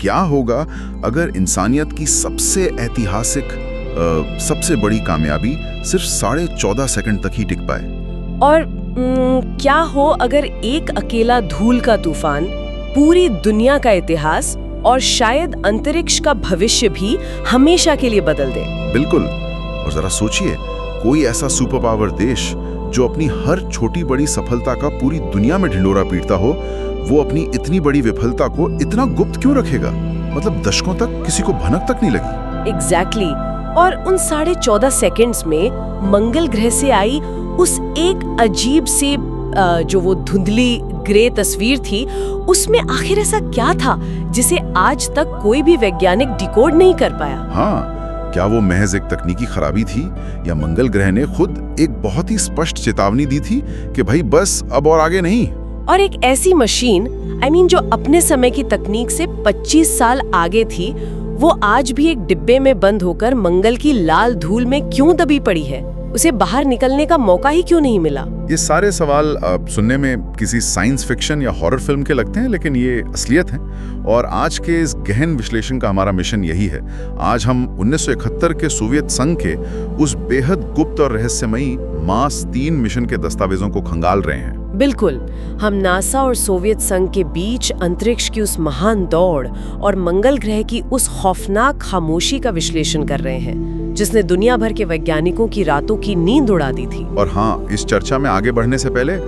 क्या होगा अगर इंसानियत की सबसे ऐतिहासिक सबसे बड़ी कामयाबी सिर्फ 14.5 सेकंड तक ही टिक पाए। और क्या हो अगर एक अकेला धूल का तूफान पूरी दुनिया का इतिहास और शायद अंतरिक्ष का भविष्य भी हमेशा के लिए बदल दे। बिल्कुल। और जरा सोचिए, कोई ऐसा सुपर पावर देश जो अपनी हर छोटी बड़ी सफलता का पूरी दुनिया में ढिंढोरा पीटता हो, वो अपनी इतनी बड़ी विफलता को इतना गुप्त क्यों रखेगा? मतलब दशकों तक किसी को भनक तक नहीं लगी। एग्जैक्टली। और उन 14.5 सेकंड्स में मंगल ग्रह से आई उस एक अजीब से जो वो धुंधली ग्रे तस्वीर थी, उसमें आखिर ऐसा क्या था जिसे आज तक कोई भी वैज्ञानिक डिकोड नहीं कर पाया? हाँ, क्या वो महज एक तकनीकी खराबी थी, या मंगल ग्रह ने खुद एक बहुत ही स्पष्ट चेतावनी दी थी कि भाई बस अब और आगे नहीं? और एक ऐसी मशीन जो अपने समय की तकनीक से 25 साल आगे थी, वो आज भी एक डिब्बे में बंद होकर मंगल की लाल धूल में क्यों दबी पड़ी है? उसे बाहर निकलने का मौका ही क्यों नहीं मिला? ये सारे सवाल सुनने में किसी साइंस फिक्शन या हॉरर फिल्म के लगते हैं, लेकिन ये असलियत है। और आज के इस गहन विश्लेषण का हमारा मिशन यही है। आज हम 1971 के सोवियत संघ के उस बेहद गुप्त और रहस्यमयी मार्स 3 मिशन के दस्तावेजों को खंगाल रहे हैं। बिल्कुल। हम नासा और सोवियत संघ के बीच अंतरिक्ष की उस महान दौड़ और मंगल ग्रह की उस खौफनाक खामोशी का विश्लेषण कर रहे हैं, जिसने दुनिया भर के वैज्ञानिकों की रातों की नींद उड़ा दी थी। और हाँ, इस चर्चा में आगे बढ़ने से पहले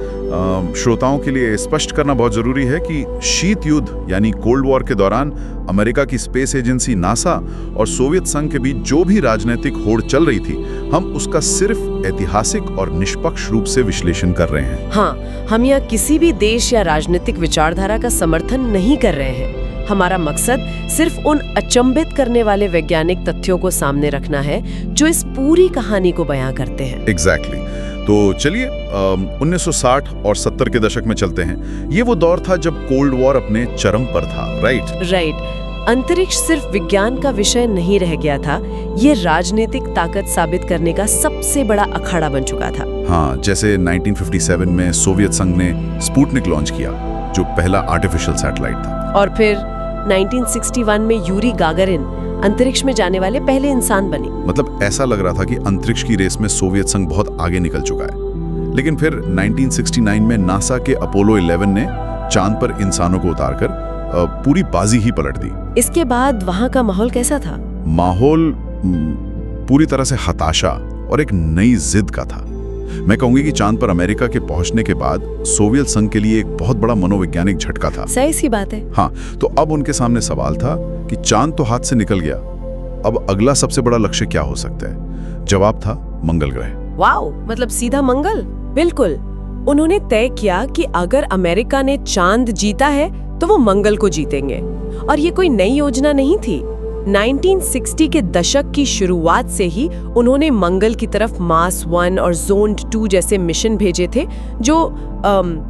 श्रोताओं के लिए स्पष्ट करना बहुत जरूरी है कि शीत युद्ध यानी कोल्ड वॉर के दौरान अमेरिका की स्पेस एजेंसी नासा और सोवियत संघ के बीच जो भी राजनीतिक होड़ चल रही थी, हम उसका सिर्फ ऐतिहासिक और निष्पक्ष रूप से विश्लेषण कर रहे हैं। हाँ, हम यहाँ किसी भी देश या राजनीतिक विचारधारा का समर्थन नहीं कर रहे हैं। हमारा मकसद सिर्फ उन अचंभित करने वाले वैज्ञानिक तथ्यों को सामने रखना है जो इस पूरी कहानी को बयां करते हैं। एग्जैक्टली। तो चलिए 1960 और 70 के दशक में चलते हैं। ये वो दौर था जब कोल्ड वॉर अपने चरम पर था, राइट। अंतरिक्ष सिर्फ विज्ञान का विषय नहीं रह गया था, ये राजनीतिक ताकत साबित करने का सबसे बड़ा अखाड़ा बन चुका था। हाँ, जैसे 1957 में सोवियत संघ ने स्पुतनिक लॉन्च किया, जो पहला आर्टिफिशियल सैटेलाइट था। और फिर 1961 में यूरी गागारिन अंतरिक्ष में जाने वाले पहले इंसान बने। मतलब ऐसा लग रहा था कि अंतरिक्ष की रेस में सोवियत संघ बहुत आगे निकल चुका है। लेकिन फिर 1969 में नासा के अपोलो 11 ने चांद पर इंसानों को उतारकर पूरी बाजी ही पलट दी। इसके बाद वहां का माहौल कैसा था? माहौल पूरी तरह से हताशा और एक नई जिद का था। मैं कहूंगी कि चांद पर अमेरिका के पहुंचने के बाद सोवियत संघ के लिए एक बहुत बड़ा मनोवैज्ञानिक झटका था। सही सी बात है। हाँ, तो अब उनके सामने सवाल था कि चांद तो हाथ से निकल गया, अब अगला सबसे बड़ा लक्ष्य क्या हो सकता है? जवाब था मंगल ग्रह। वाओ, मतलब सीधा मंगल? बिल्कुल। उन्होंने तय किया कि अगर अमेरिका ने चांद जीता है तो वो मंगल को जीतेंगे। और ये कोई नई योजना नहीं थी। 1960 के दशक की शुरुआत से ही उन्होंने मंगल की तरफ मार्स 1 और जोन 2 जैसे मिशन भेजे थे, जो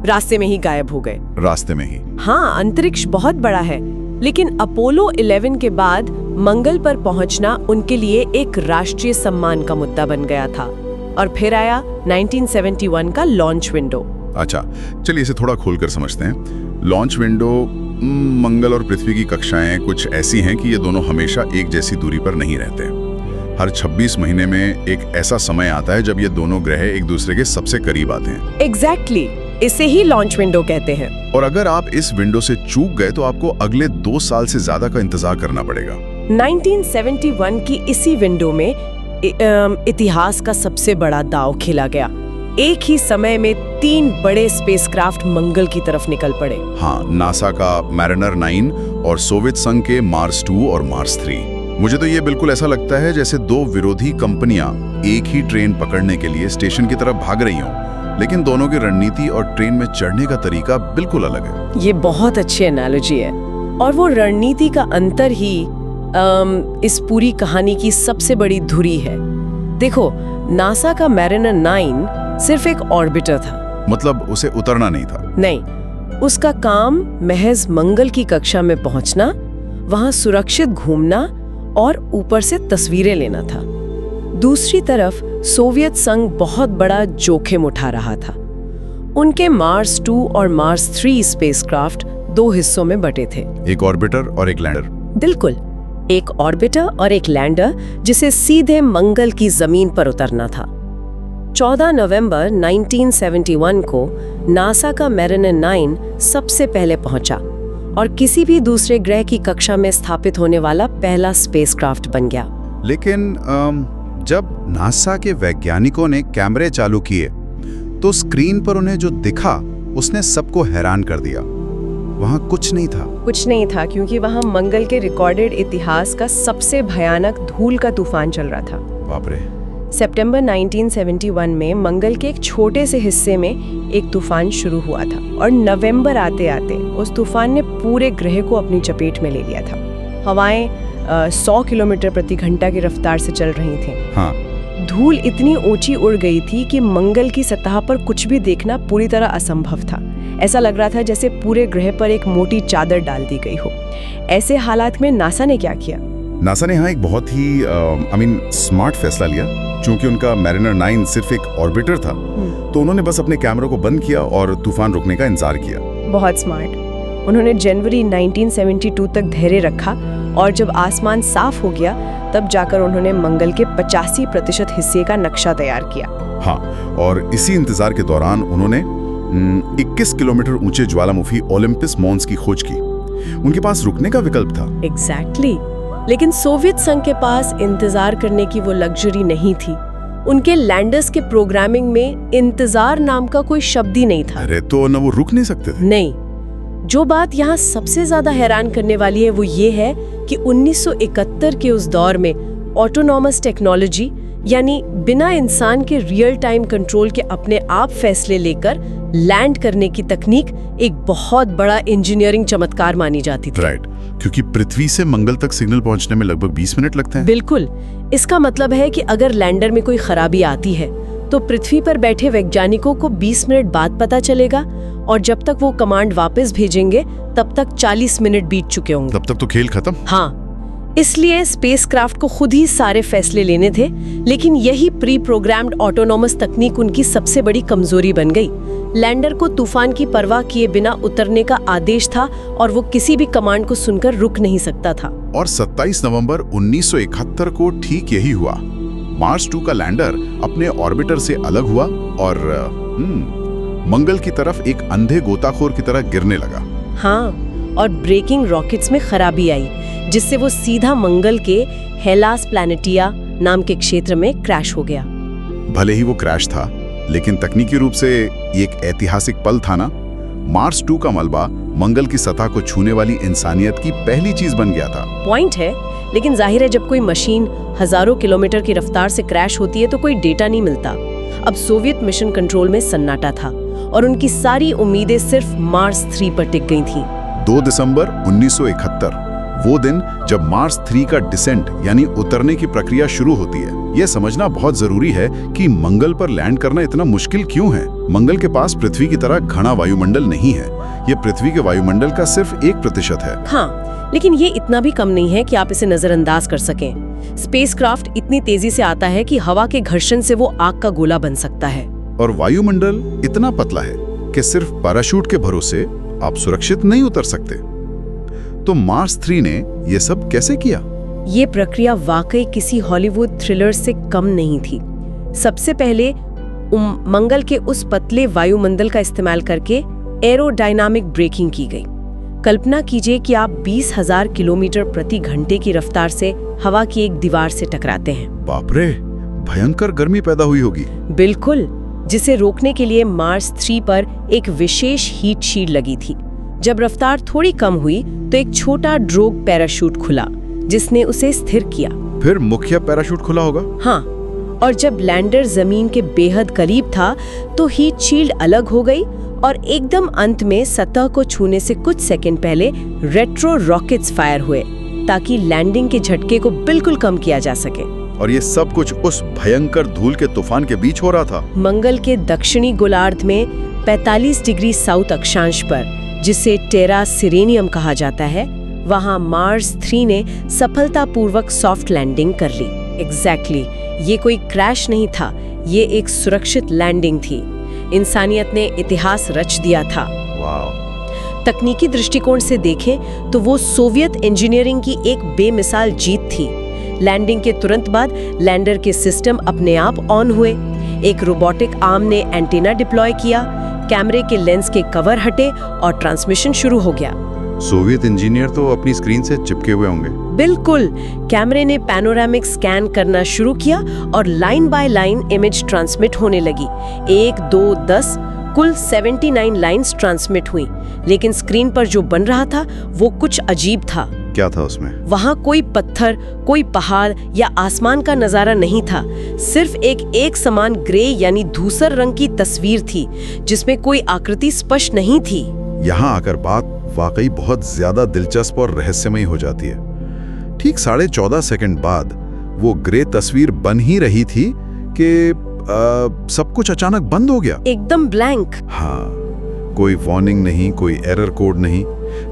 रास्ते में ही गायब हो गए। रास्ते में ही? हाँ, अंतरिक्ष बहुत बड़ा है, लेकिन अपोलो 11 के बाद मंगल पर पहुंचना उनके लिए एक राष्ट्रीय सम्मान का मुद्दा बन गया था। और फिर आया 1971 का लॉन्च विंडो। अच्छा, चलिए इसे थोड़ा खोलकर समझते हैं। लॉन्च विंडो, मंगल और पृथ्वी की कक्षाएं कुछ ऐसी हैं कि ये दोनों हमेशा एक जैसी दूरी पर नहीं रहते। हर 26 महीने में एक ऐसा समय आता है जब ये दोनों ग्रह एक दूसरे के सबसे करीब आते हैं। एग्जैक्टली, इसे ही लॉन्च विंडो कहते हैं। और अगर आप इस विंडो से चूक गए तो आपको अगले 2 साल से ज्यादा का इंतजार करना पड़ेगा। 1971 की इसी विंडो में इतिहास का सबसे बड़ा दांव खेला गया। एक ही समय में 3 बड़े स्पेसक्राफ्ट मंगल की तरफ निकल पड़े। हाँ, नासा का मैरिनर 9 और सोवियत संघ के मार्स 2 और मार्स 3। मुझे तो ये बिल्कुल ऐसा लगता है जैसे 2 विरोधी कंपनियां एक ही ट्रेन पकड़ने के लिए स्टेशन की तरफ भाग रही हों, लेकिन दोनों की रणनीति और ट्रेन में चढ़ने का तरीका बिल्कुल अलग है। ये बहुत अच्छी एनालॉजी है, और वो रणनीति का अंतर ही इस पूरी कहानी की सबसे बड़ी धुरी है। देखो, नासा का मैरिनर 9 सिर्फ एक ऑर्बिटर था। मतलब उसे उतरना नहीं था? नहीं, उसका काम महज मंगल की कक्षा में पहुंचना, वहां सुरक्षित घूमना और ऊपर से तस्वीरें लेना था। दूसरी तरफ सोवियत संघ बहुत बड़ा जोखिम उठा रहा था। उनके मार्स 2 और मार्स 3 स्पेसक्राफ्ट 2 हिस्सों में बटे थे। एक ऑर्बिटर और एक लैंडर। बिल्कुल, एक ऑर्बिटर और एक लैंडर जिसे सीधे मंगल की जमीन पर उतरना था। 14 नवंबर 1971 को नासा का मैरिनर 9 सबसे पहले पहुंचा और किसी भी दूसरे ग्रह की कक्षा में स्थापित होने वाला पहला स्पेसक्राफ्ट बन गया। लेकिन जब नासा के वैज्ञानिकों ने कैमरे चालू किए तो स्क्रीन पर उन्हें जो दिखा उसने सबको हैरान कर दिया। वहां कुछ नहीं था क्योंकि वहां मंगल के रिकॉर्डेड इतिहास का सबसे भयानक धूल का तूफान चल रहा था। बाप रे। सितंबर 1971 में मंगल के एक छोटे से हिस्से में एक तूफान शुरू हुआ था और नवंबर आते आते उस तूफान ने पूरे ग्रह को अपनी चपेट में ले लिया था। हवाएं 100 किलोमीटर प्रति घंटा की रफ्तार से चल रही थीं। हाँ। धूल इतनी ऊंची उड़ गई थी कि मंगल की सतह पर कुछ भी देखना पूरी तरह असंभव था। ऐसा लग रहा था जैसे पूरे ग्रह पर एक मोटी चादर डाल दी गई हो। ऐसे हालात में नासा ने क्या किया? नासा ने यहाँ एक बहुत ही स्मार्ट फैसला लिया। चूंकि उनका मैरिनर 9 सिर्फ एक ऑर्बिटर था तो उन्होंने बस अपने कैमरों को बंद किया और तूफान रुकने का इंतजार किया। बहुत स्मार्ट। उन्होंने जनवरी 1972 तक धैर्य रखा और जब आसमान साफ हो गया तब जाकर उन्होंने मंगल के 85% हिस्से का नक्शा तैयार किया। हाँ, और इसी इंतजार के दौरान उन्होंने 21 किलोमीटर ऊंचे ज्वालामुखी ओलंपस मॉन्स की खोज की। उनके पास रुकने का विकल्प था। एग्जैक्टली। लेकिन सोवियत संघ के पास इंतजार करने की वो लग्जरी नहीं थी। उनके लैंडर्स के प्रोग्रामिंग में इंतजार नाम का कोई शब्द ही नहीं था। अरे तो न वो रुक नहीं सकते थे। नहीं। जो बात यहाँ सबसे ज्यादा हैरान करने वाली है वो ये है कि 1971 के उस दौर में ऑटोनॉमस टेक्नोलॉजी यानी बिना इंसान के रियल टाइम कंट्रोल के अपने आप फैसले लेकर लैंड करने की तकनीक एक बहुत बड़ा इंजीनियरिंग चमत्कार मानी जाती थी। राइट, क्योंकि पृथ्वी से मंगल तक सिग्नल पहुंचने में लगभग 20 मिनट लगते हैं। बिल्कुल। इसका मतलब है कि अगर लैंडर में कोई खराबी आती है तो पृथ्वी पर बैठे वैज्ञानिकों को 20 मिनट बाद पता चलेगा और जब तक वो कमांड वापस भेजेंगे तब तक 40 मिनट बीत चुके होंगे। तब तक तो खेल खत्म। हाँ, इसलिए स्पेसक्राफ्ट को खुद ही सारे फैसले लेने थे। लेकिन यही प्री प्रोग्राम्ड ऑटोनॉमस तकनीक उनकी सबसे बड़ी कमजोरी बन गई। लैंडर को तूफान की परवाह किए बिना उतरने का आदेश था और वो किसी भी कमांड को सुनकर रुक नहीं सकता था। और 27 नवंबर 1971 को ठीक यही हुआ। मार्स 2 का लैंडर अपने ऑर्बिटर से अलग हुआ और मंगल की तरफ एक अंधे गोताखोर की तरह गिरने लगा। हाँ, और ब्रेकिंग रॉकेट्स में खराबी आई जिससे वो सीधा मंगल के हेलास प्लैनेटिया नाम के क्षेत्र में क्रैश हो गया। भले ही वो क्रैश था लेकिन तकनीकी रूप से ये एक ऐतिहासिक पल था ना। मार्स 2 का मलबा मंगल की सतह को छूने वाली इंसानियत की पहली चीज बन गया था। पॉइंट है, लेकिन जाहिर है जब कोई मशीन हजारों किलोमीटर की रफ्तार से क्रैश होती है तो कोई डेटा नहीं मिलता। अब सोवियत मिशन कंट्रोल में सन्नाटा था और उनकी सारी उम्मीदें सिर्फ मार्स 3 पर टिक गई थीं। 2 दिसंबर 1971 वो दिन जब मार्स 3 का डिसेंट यानी उतरने की प्रक्रिया शुरू होती है। यह समझना बहुत जरूरी है कि मंगल पर लैंड करना इतना मुश्किल क्यों है। मंगल के पास पृथ्वी की तरह घना वायुमंडल नहीं है। यह पृथ्वी के वायुमंडल का सिर्फ 1% है। हाँ, लेकिन ये इतना भी कम नहीं है कि आप इसे नजरअंदाज कर सकें। स्पेसक्राफ्ट इतनी तेजी से आता है कि हवा के घर्षण से वो आग का गोला बन सकता है। और वायुमंडल इतना पतला है कि सिर्फ पैराशूट के भरोसे आप सुरक्षित नहीं उतर सकते। तो मार्स 3 ने यह सब कैसे किया? ये प्रक्रिया वाकई किसी हॉलीवुड थ्रिलर से कम नहीं थी। सबसे पहले मंगल के उस पतले वायुमंडल का इस्तेमाल करके एरोडायनामिक ब्रेकिंग की गई। कल्पना कीजिए कि आप 20,000 किलोमीटर प्रति घंटे की रफ्तार से हवा की एक दीवार से टकराते हैं। बाप रे, भयंकर गर्मी पैदा हुई होगी। बिल्कुल, जिसे रोकने के लिए मार्स 3 पर एक विशेष हीट शील्ड लगी थी। जब रफ्तार थोड़ी कम हुई तो एक छोटा ड्रोग पैराशूट खुला जिसने उसे स्थिर किया। फिर मुख्य पैराशूट खुला होगा? हाँ, और जब लैंडर जमीन के बेहद करीब था तो हीट शील्ड अलग हो गई और एकदम अंत में सतह को छूने से कुछ सेकंड पहले रेट्रो रॉकेट्स फायर हुए ताकि लैंडिंग के झटके को बिल्कुल कम किया जा सके। और ये सब कुछ उस भयंकर धूल के तूफान के बीच हो रहा था। मंगल के दक्षिणी गोलार्ध में 45 डिग्री साउथ अक्षांश पर, जिसे टेरा सिरेनियम कहा जाता है, वहां मार्स 3 ने सफलतापूर्वक सॉफ्ट लैंडिंग कर ली। एग्जैक्टली, ये कोई क्रैश नहीं था, ये एक सुरक्षित लैंडिंग थी। इंसानियत ने इतिहास रच दिया था। वाह। तकनीकी दृष्टिकोण से देखें तो वो सोवियत इंजीनियरिंग की एक बेमिसाल जीत थी। लैंडिंग के तुरंत बाद लैंडर के सिस्टम अपने आप ऑन हुए, एक रोबोटिक आर्म ने एंटीना डिप्लॉय किया, कैमरे के लेंस के कवर हटे और ट्रांसमिशन शुरू हो गया। सोवियत इंजीनियर तो अपनी स्क्रीन से चिपके हुए होंगे। बिल्कुल, कैमरे ने पैनोरामिक स्कैन करना शुरू किया और line by line image transmit होने लगी। 1, 2, 10 कुल 79 लाइंस ट्रांसमिट हुई, लेकिन स्क्रीन पर जो बन रहा था वो कुछ अजीब था। क्या था उसमें? वहाँ कोई पत्थर, कोई पहाड़ या आसमान का नजारा नहीं था, सिर्फ एक समान ग्रे यानी धूसर रंग की तस्वीर थी जिसमें कोई आकृति स्पष्ट नहीं थी। यहाँ आकर बात वाकई बहुत ज्यादा दिलचस्प और रहस्यमयी हो जाती है। ठीक 14.5 सेकंड बाद वो ग्रे तस्वीर बन ही रही थी कि सब कुछ अचानक बंद हो गया। एकदम ब्लैंक। हाँ, कोई वार्निंग नहीं, कोई एरर कोड नहीं।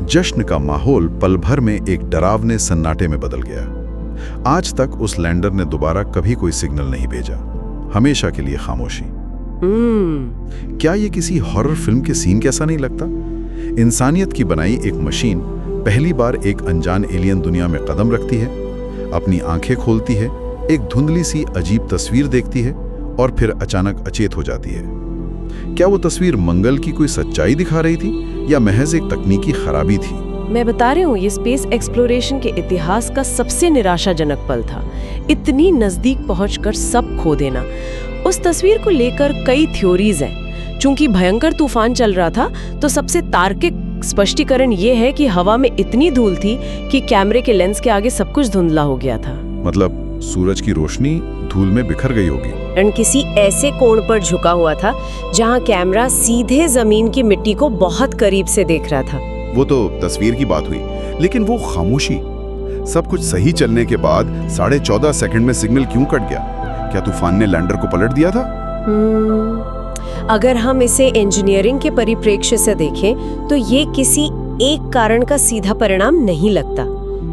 जश्न का माहौल पल भर में एक डरावने सन्नाटे में बदल गया। आज तक उस लैंडर ने दोबारा कभी कोई सिग्नल नहीं भेजा, हमेशा के लिए खामोशी। क्या ये किसी हॉरर फिल्म के सीन कैसा नहीं लगता? इंसानियत की बनाई एक मशीन पहली बार एक अनजान एलियन दुनिया में कदम रखती है, अपनी आंखें खोलती है, एक धुंधली सी अजीब तस्वीर देखती है और फिर अचानक अचेत हो जाती है। क्या वो तस्वीर मंगल की कोई सच्चाई दिखा रही थी या महज एक तकनीकी खराबी थी? मैं बता रही हूँ, ये स्पेस एक्सप्लोरेशन के इतिहास का सबसे निराशाजनक पल था। इतनी नजदीक पहुंचकर सब खो देना। उस तस्वीर को लेकर कई थ्योरीज हैं। चूंकि भयंकर तूफान चल रहा था, तो सबसे तार्किक स्पष्टीकरण ये है कि हवा में इतनी धूल थी कि कैमरे के लेंस के आगे सब कुछ धुंधला हो गया था। मतलब सूरज की रोशनी धूल में बिखर गई होगी। किसी ऐसे कोण पर झुका हुआ था जहां कैमरा सीधे जमीन की मिट्टी को बहुत करीब से देख रहा था। वो तो तस्वीर की बात हुई, लेकिन वो खामोशी, सब कुछ सही चलने के बाद 14.5 सेकंड में सिग्नल क्यों कट गया? क्या तूफान ने लैंडर को पलट दिया था? अगर हम इसे इंजीनियरिंग के परिप्रेक्ष्य से देखें तो ये किसी एक कारण का सीधा परिणाम नहीं लगता।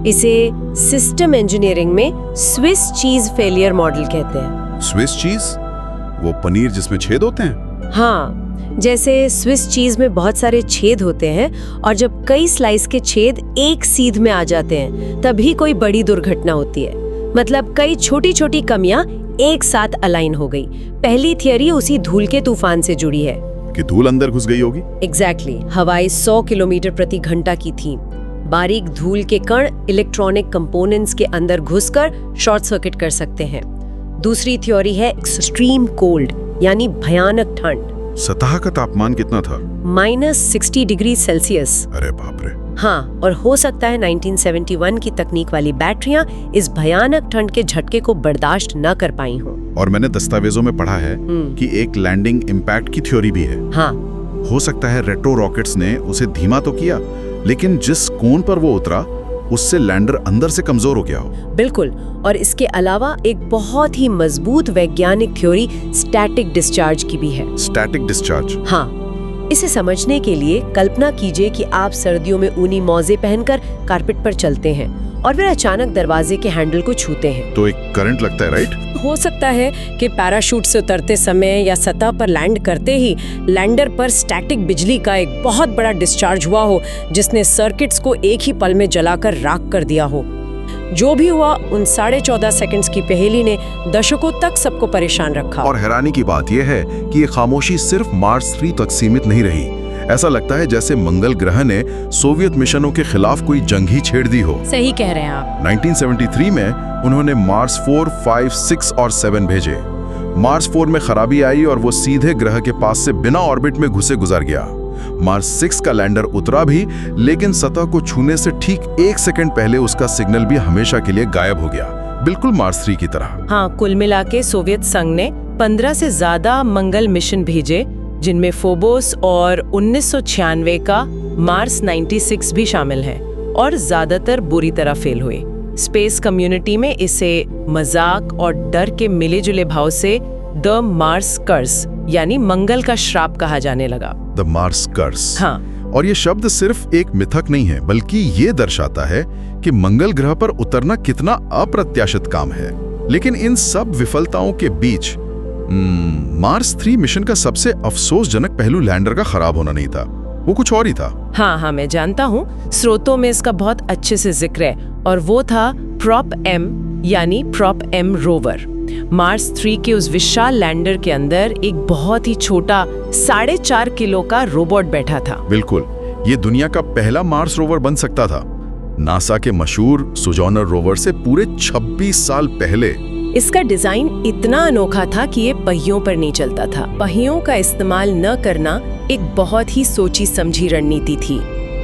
इसे सिस्टम इंजीनियरिंग में स्विस चीज फेलियर मॉडल कहते हैं। Swiss cheese? वो पनीर जिसमें छेद होते हैं? हाँ, जैसे स्विस चीज में बहुत सारे छेद होते हैं और जब कई स्लाइस के छेद एक सीध में आ जाते हैं तभी कोई बड़ी दुर्घटना होती है। मतलब कई छोटी छोटी कमियां एक साथ अलाइन हो गई। पहली थियरी उसी धूल के तूफान से जुड़ी है कि धूल अंदर घुस गई होगी। एग्जैक्टली। हवाएं 100 किलोमीटर प्रति घंटा की थी। बारीक धूल के कण इलेक्ट्रॉनिक कंपोनेंट्स के अंदर घुसकर शॉर्ट सर्किट कर सकते हैं। दूसरी थ्योरी है एक्सट्रीम कोल्ड, यानी भयानक ठंड। सतह का तापमान कितना था? -60 डिग्री सेल्सियस। अरे बाप रे। हाँ, और हो सकता है 1971 की तकनीक वाली बैटरियां इस भयानक ठंड के झटके को बर्दाश्त न कर पाई हो। और मैंने दस्तावेजों में पढ़ा है कि एक लैंडिंग इम्पैक्ट की थ्योरी भी है। हाँ, हो सकता है रेट्रो रॉकेट्स ने उसे धीमा तो किया, लेकिन जिस कोण पर वो उतरा उससे लैंडर अंदर से कमजोर हो गया हो। बिल्कुल। और इसके अलावा एक बहुत ही मजबूत वैज्ञानिक थ्योरी स्टैटिक डिस्चार्ज की भी है। Static discharge? हाँ, इसे समझने के लिए कल्पना कीजिए कि आप सर्दियों में ऊनी मोजे पहनकर कारपेट पर चलते हैं और फिर अचानक दरवाजे के हैंडल को छूते हैं तो एक करंट लगता है, राइट? हो सकता है कि पैराशूट से उतरते समय या सतह पर लैंड करते ही लैंडर पर स्टैटिक बिजली का एक बहुत बड़ा डिस्चार्ज हुआ हो, जिसने सर्किट्स को एक ही पल में जलाकर राख कर दिया हो। जो भी हुआ, उन 14.5 सेकंड्स की पहेली ने दशकों तक सबको परेशान रखा। और हैरानी की बात यह है कि ये खामोशी सिर्फ मार्स 3 तक सीमित नहीं रही। ऐसा लगता है जैसे मंगल ग्रह ने सोवियत मिशनों के खिलाफ कोई जंग ही छेड़ दी हो। सही कह रहे हैं आप। 1973 में उन्होंने मार्स 4, 5, 6 और 7 भेजे। मार्स 4 में खराबी आई और वो सीधे ग्रह के पास से बिना ऑर्बिट में घुसे गुजर गया। मार्स 6 का लैंडर उतरा भी, लेकिन सतह को छूने से ठीक 1 सेकंड पहले उसका सिग्नल भी हमेशा के लिए गायब हो गया, बिल्कुल मार्स 3 की तरह। हाँ, कुल मिला के सोवियत संघ ने 15 से ज्यादा मंगल मिशन भेजे, जिनमें फोबोस और 1996 का मार्स 96 भी शामिल है, और ज्यादातर बुरी तरह फेल हुए। स्पेस कम्युनिटी में इसे मजाक और डर के मिले जुले भाव से द मार्स कर्स, यानी मंगल का श्राप कहा जाने लगा। द मार्स कर्स। हाँ। और ये शब्द सिर्फ एक मिथक नहीं है, बल्कि ये दर्शाता है कि मंगल ग्रह पर उतरना कितना अप्रत्याशित काम है। लेकिन इन सब विफलताओं के बीच मार्स 3 मिशन का सबसे अफसोसजनक पहलू लैंडर का खराब होना नहीं था। वो कुछ और ही था। हाँ, मैं जानता हूँ। स्रोतों में इसका बहुत अच्छे से जिक्र है, और वो था प्रॉप एम, यानी प्रॉप एम रोवर। मार्स 3 के उस विशाल लैंडर के अंदर एक बहुत ही छोटा 4.5 किलो का रोबोट बैठा था। बिल्कुल, ये दुनिया का पहला मार्स रोवर बन सकता था। नासा के मशहूर सोजॉर्नर रोवर से पूरे 26 साल पहले। इसका डिजाइन इतना अनोखा था कि ये पहियों पर नहीं चलता था। पहियों का इस्तेमाल न करना एक बहुत ही सोची समझी रणनीति थी।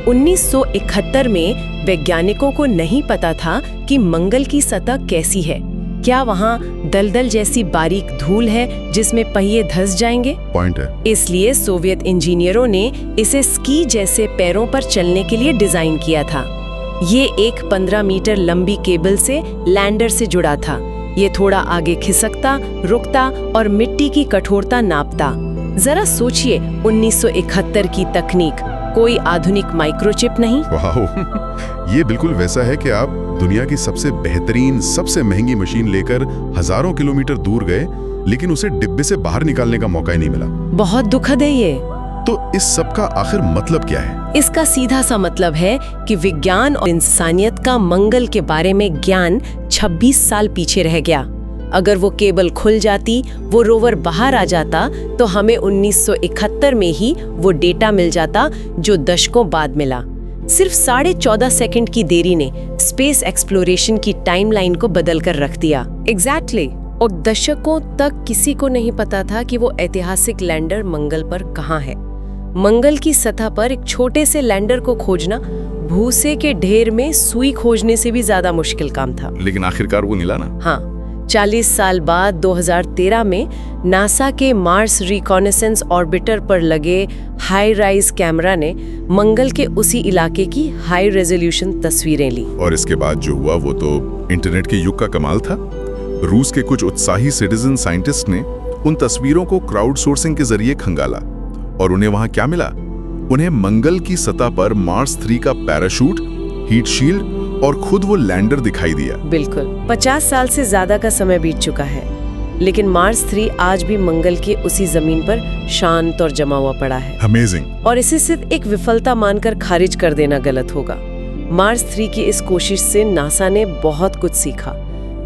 1971 में वैज्ञानिकों को नहीं पता था कि मंगल की सतह कैसी है। क्या वहाँ दलदल जैसी बारीक धूल है जिसमें पहिए धंस जाएंगे? पॉइंट है। इसलिए सोवियत इंजीनियरों ने इसे स्की जैसे पैरों पर चलने के लिए डिजाइन किया था। ये एक 15 मीटर लंबी केबल से लैंडर से जुड़ा था। ये थोड़ा आगे खिसकता, रुकता और मिट्टी की कठोरता नापता। जरा सोचिए, 1971 की तकनीक, कोई आधुनिक माइक्रोचिप नहीं। वाह, ये बिल्कुल वैसा है कि आप दुनिया की सबसे बेहतरीन, सबसे महंगी मशीन लेकर हजारों किलोमीटर दूर गए, लेकिन उसे डिब्बे से बाहर निकालने का मौका ही नहीं मिला। बहुत दुखद है ये। तो इस सब का आखिर मतलब क्या है? इसका सीधा सा मतलब है कि विज्ञान और इंसानियत का मंगल के बारे में ज्ञान 26 साल पीछे रह गया। अगर वो केबल खुल जाती, वो रोवर बाहर आ जाता, तो हमें 1971 में ही वो डेटा मिल जाता जो दशकों बाद मिला। सिर्फ 14.5 सेकंड की देरी ने स्पेस एक्सप्लोरेशन की टाइमलाइन को बदल कर रख दिया। एग्जैक्टली। और दशकों तक किसी को नहीं पता था कि वो ऐतिहासिक लैंडर मंगल पर कहाँ है। मंगल की सतह पर एक छोटे से लैंडर को खोजना भूसे के ढेर में सुई खोजने से भी ज्यादा मुश्किल काम था। लेकिन आखिरकार वो मिला ना। हाँ, 40 साल बाद 2013 में नासा के मार्स रिकॉनेसेंस ऑर्बिटर पर लगे हाई राइज कैमरा ने मंगल के उसी इलाके की हाई रेजोल्यूशन तस्वीरें ली। और इसके बाद जो हुआ वो तो इंटरनेट के युग का कमाल था। रूस के कुछ उत्साही सिटीजन साइंटिस्ट ने उन तस्वीरों को क्राउड सोर्सिंग के जरिए खंगाला, और उन्हें वहां क्या मिला? उन्हें मंगल की सतह पर मार्स 3 का पैराशूट, हीट शील्ड और खुद वो लैंडर दिखाई दिया। बिल्कुल, 50 साल से ज्यादा का समय बीत चुका है, लेकिन मार्स 3 आज भी मंगल के उसी जमीन पर शांत और जमा हुआ पड़ा है। अमेजिंग। और इसे सिर्फ एक विफलता मानकर खारिज कर देना गलत होगा। मार्स 3 की इस कोशिश से नासा ने बहुत कुछ सीखा।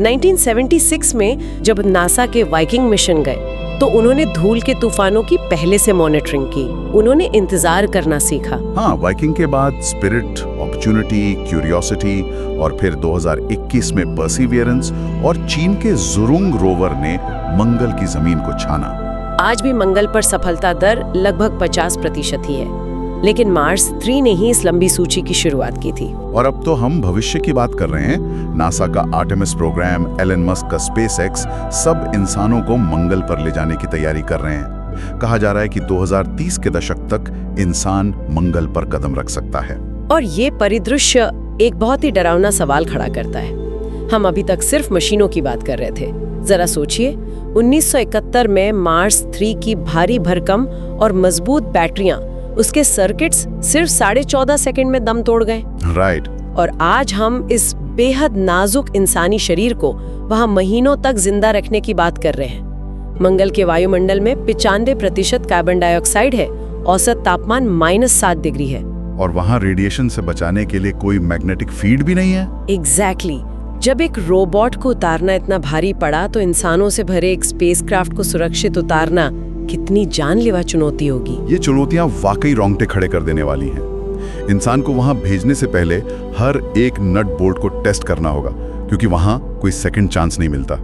1976 में जब नासा के वाइकिंग मिशन गए, तो उन्होंने धूल के तूफानों की पहले से मॉनिटरिंग की। उन्होंने इंतजार करना सीखा। हाँ, वाइकिंग के बाद स्पिरिट, अपॉर्चुनिटी, क्यूरियोसिटी और फिर 2021 में परसिवियरेंस और चीन के जुरुंग रोवर ने मंगल की जमीन को छाना। आज भी मंगल पर सफलता दर लगभग 50% ही है, लेकिन मार्स 3 ने ही इस लंबी सूची की शुरुआत की थी। और अब तो हम भविष्य की बात कर रहे हैं। नासा का आर्टेमिस प्रोग्राम, एलन मस्क का स्पेसएक्स, सब इंसानों को मंगल पर ले जाने की तैयारी कर रहे हैं। कहा जा रहा है कि 2030 के दशक तक इंसान मंगल पर कदम रख सकता है। और ये परिदृश्य एक बहुत ही डरावना सवाल खड़ा करता है। हम अभी तक सिर्फ मशीनों की बात कर रहे थे। जरा सोचिए, 1971 में मार्स 3 की भारी भरकम और मजबूत बैटरियां, उसके सर्किट्स सिर्फ 14.5 सेकंड में दम तोड़ गए। राइट। और आज हम इस बेहद नाजुक इंसानी शरीर को वहां महीनों तक जिंदा रखने की बात कर रहे हैं। मंगल के वायुमंडल में 95% कार्बन डाइऑक्साइड है। औसत तापमान -7 डिग्री है। और वहाँ रेडिएशन से बचाने के लिए कोई मैग्नेटिक फील्ड भी नहीं है। एग्जैक्टली। जब एक रोबोट को उतारना इतना भारी पड़ा, तो इंसानों से भरे एक स्पेसक्राफ्ट को सुरक्षित उतारना कितनी जानलेवा चुनौती होगी। ये चुनौतियां वाकई रोंगटे खड़े कर देने वाली हैं। इंसान को वहां भेजने से पहले हर एक नट बोल्ट को टेस्ट करना होगा, क्योंकि वहां कोई सेकंड चांस नहीं मिलता।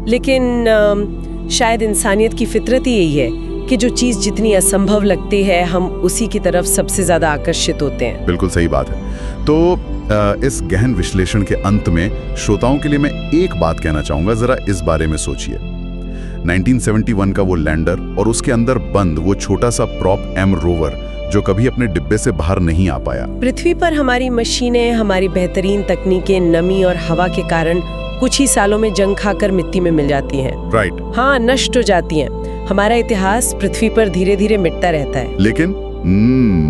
लेकिन शायद इंसानियत की फितरत ही यही है कि जो चीज जितनी असंभव लगती है, हम उसी की तरफ सबसे ज्यादा आकर्षित होते हैं। बिल्कुल सही बात है। तो इस गहन विश्लेषण के अंत में श्रोताओं के लिए मैं एक बात कहना चाहूंगा, जरा इस बारे में सोचिए। 1971 का वो लैंडर और उसके अंदर बंद वो छोटा सा प्रॉप एम रोवर जो कभी अपने डिब्बे से बाहर नहीं आ पाया। पृथ्वी पर हमारी मशीनें, हमारी बेहतरीन तकनीकें नमी और हवा के कारण कुछ ही सालों में जंग खाकर मिट्टी में मिल जाती हैं। राइट। हाँ, नष्ट हो जाती हैं। हमारा इतिहास पृथ्वी पर धीरे धीरे मिटता रहता है। लेकिन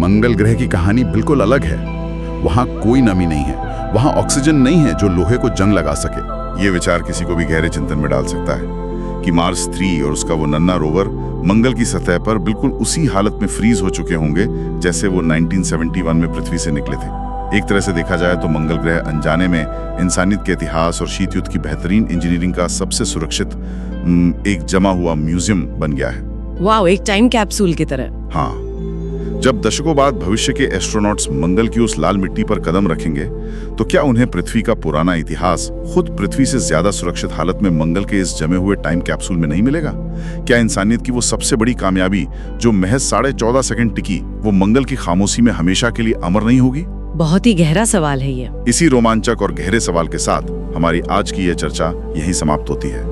मंगल ग्रह की कहानी बिल्कुल अलग है। वहाँ कोई नमी नहीं है, वहाँ ऑक्सीजन नहीं है जो लोहे को जंग लगा सके। ये विचार किसी को भी गहरे चिंतन में डाल सकता है कि मार्स 3 और उसका वो नन्हा रोवर मंगल की सतह पर बिल्कुल उसी हालत में फ्रीज हो चुके होंगे जैसे वो 1971 में पृथ्वी से निकले थे। एक तरह से देखा जाए तो मंगल ग्रह अनजाने में इंसानियत के इतिहास और शीत युद्ध की बेहतरीन इंजीनियरिंग का सबसे सुरक्षित एक जमा हुआ म्यूजियम बन गया है। वाओ, एक टाइम कैप्सूल की तरह। हाँ, जब दशकों बाद भविष्य के एस्ट्रोनॉट्स मंगल की उस लाल मिट्टी पर कदम रखेंगे तो क्या उन्हें पृथ्वी का पुराना इतिहास खुद पृथ्वी से ज्यादा सुरक्षित हालत में मंगल के इस जमे हुए टाइम कैप्सूल में नहीं मिलेगा? क्या इंसानियत की वो सबसे बड़ी कामयाबी जो महज 14.5 सेकंड टिकी, वो मंगल की खामोशी में हमेशा के लिए अमर नहीं होगी? बहुत ही गहरा सवाल है ये। इसी रोमांचक और गहरे सवाल के साथ हमारी आज की यह चर्चा यहीं समाप्त होती है।